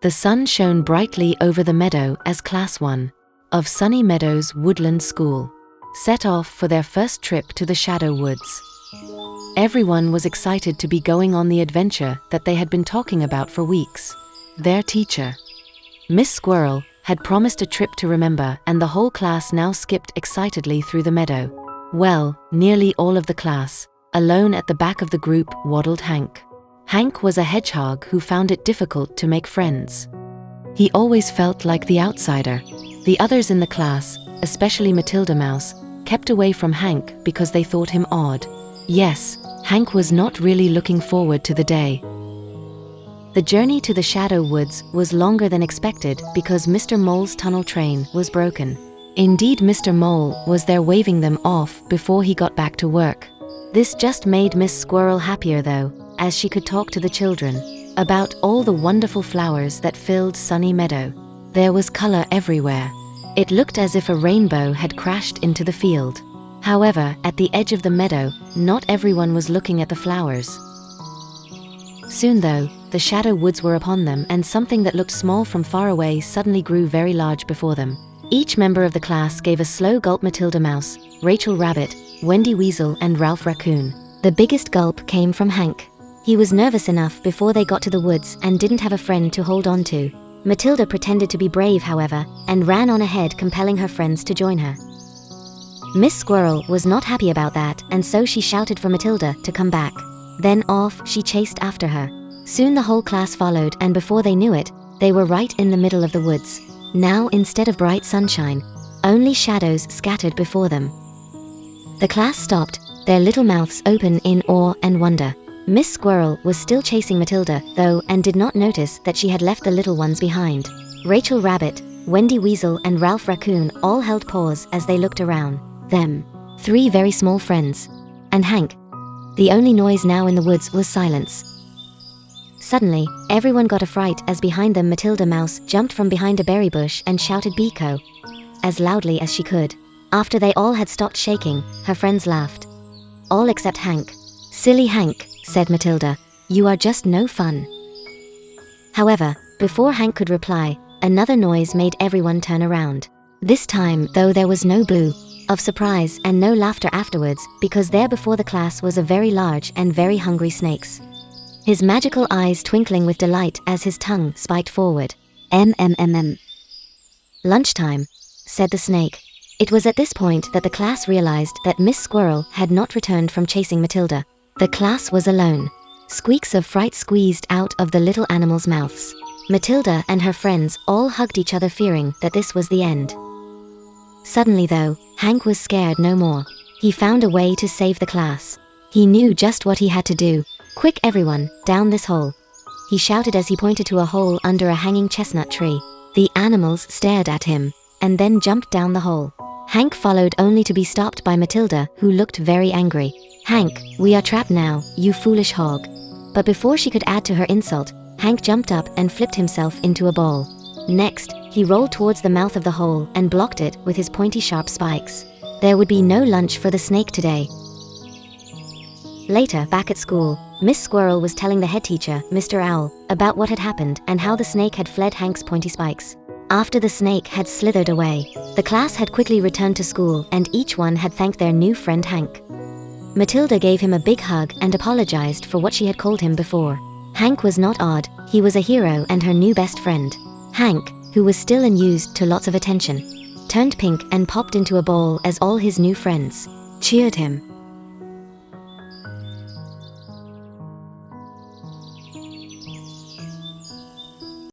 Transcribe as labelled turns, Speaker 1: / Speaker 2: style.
Speaker 1: The sun shone brightly over the meadow as Class 1 of Sunny Meadows Woodland School set off for their first trip to the Shadow Woods. Everyone was excited to be going on the adventure that they had been talking about for weeks. Their teacher, Miss Squirrel, had promised a trip to remember, and the whole class now skipped excitedly through the meadow. Well, nearly all of the class. Alone at the back of the group waddled Hank. Hank was a hedgehog who found it difficult to make friends. He always felt like the outsider. The others in the class, especially Matilda Mouse, kept away from Hank because they thought him odd. Yes, Hank was not really looking forward to the day. The journey to the Shadow Woods was longer than expected because Mr. Mole's tunnel train was broken. Indeed, Mr. Mole was there waving them off before he got back to work. This just made Miss Squirrel happier though, as she could talk to the children about all the wonderful flowers that filled Sunny Meadow. There was color everywhere. It looked as if a rainbow had crashed into the field. However, at the edge of the meadow, not everyone was looking at the flowers. Soon though, the Shadow Woods were upon them, and something that looked small from far away suddenly grew very large before them. Each member of the class gave a slow gulp. Matilda Mouse, Rachel Rabbit, Wendy Weasel, and Ralph Raccoon. The biggest gulp came from Hank. He was nervous enough before they got to the woods and didn't have a friend to hold on to. Matilda pretended to be brave, however, and ran on ahead, compelling her friends to join her. Miss Squirrel was not happy about that, and so she shouted for Matilda to come back. Then off she chased after her. Soon the whole class followed, and before they knew it, they were right in the middle of the woods. Now, instead of bright sunshine, only shadows scattered before them. The class stopped, their little mouths open in awe and wonder. Miss Squirrel was still chasing Matilda, though, and did not notice that she had left the little ones behind. Rachel Rabbit, Wendy Weasel, and Ralph Raccoon all held pause as they looked around them. 3 very small friends. And Hank. The only noise now in the woods was silence. Suddenly, everyone got a fright as behind them Matilda Mouse jumped from behind a berry bush and shouted "Biko!" as loudly as she could. After they all had stopped shaking, her friends laughed. All except Hank. "Silly Hank," said Matilda, "you are just no fun." However, before Hank could reply, another noise made everyone turn around. This time, though, there was no boo of surprise and no laughter afterwards, because there before the class was a very large and very hungry snake. His magical eyes twinkling with delight as his tongue spiked forward. "Lunchtime," said the snake. It was at this point that the class realized that Miss Squirrel had not returned from chasing Matilda. The class was alone. Squeaks of fright squeezed out of the little animals' mouths. Matilda and her friends all hugged each other, fearing that this was the end. Suddenly though, Hank was scared no more. He found a way to save the class. He knew just what he had to do. "Quick everyone, down this hole," he shouted as he pointed to a hole under a hanging chestnut tree. The animals stared at him, and then jumped down the hole. Hank followed, only to be stopped by Matilda, who looked very angry. "Hank, we are trapped now, you foolish hog." But before she could add to her insult, Hank jumped up and flipped himself into a ball. Next, he rolled towards the mouth of the hole and blocked it with his pointy sharp spikes. There would be no lunch for the snake today. Later, back at school, Miss Squirrel was telling the head teacher, Mr. Owl, about what had happened and how the snake had fled Hank's pointy spikes. After the snake had slithered away, the class had quickly returned to school, and each one had thanked their new friend Hank. Matilda gave him a big hug and apologized for what she had called him before. Hank was not odd, he was a hero and her new best friend. Hank, who was still unused to lots of attention, turned pink and popped into a ball as all his new friends cheered him.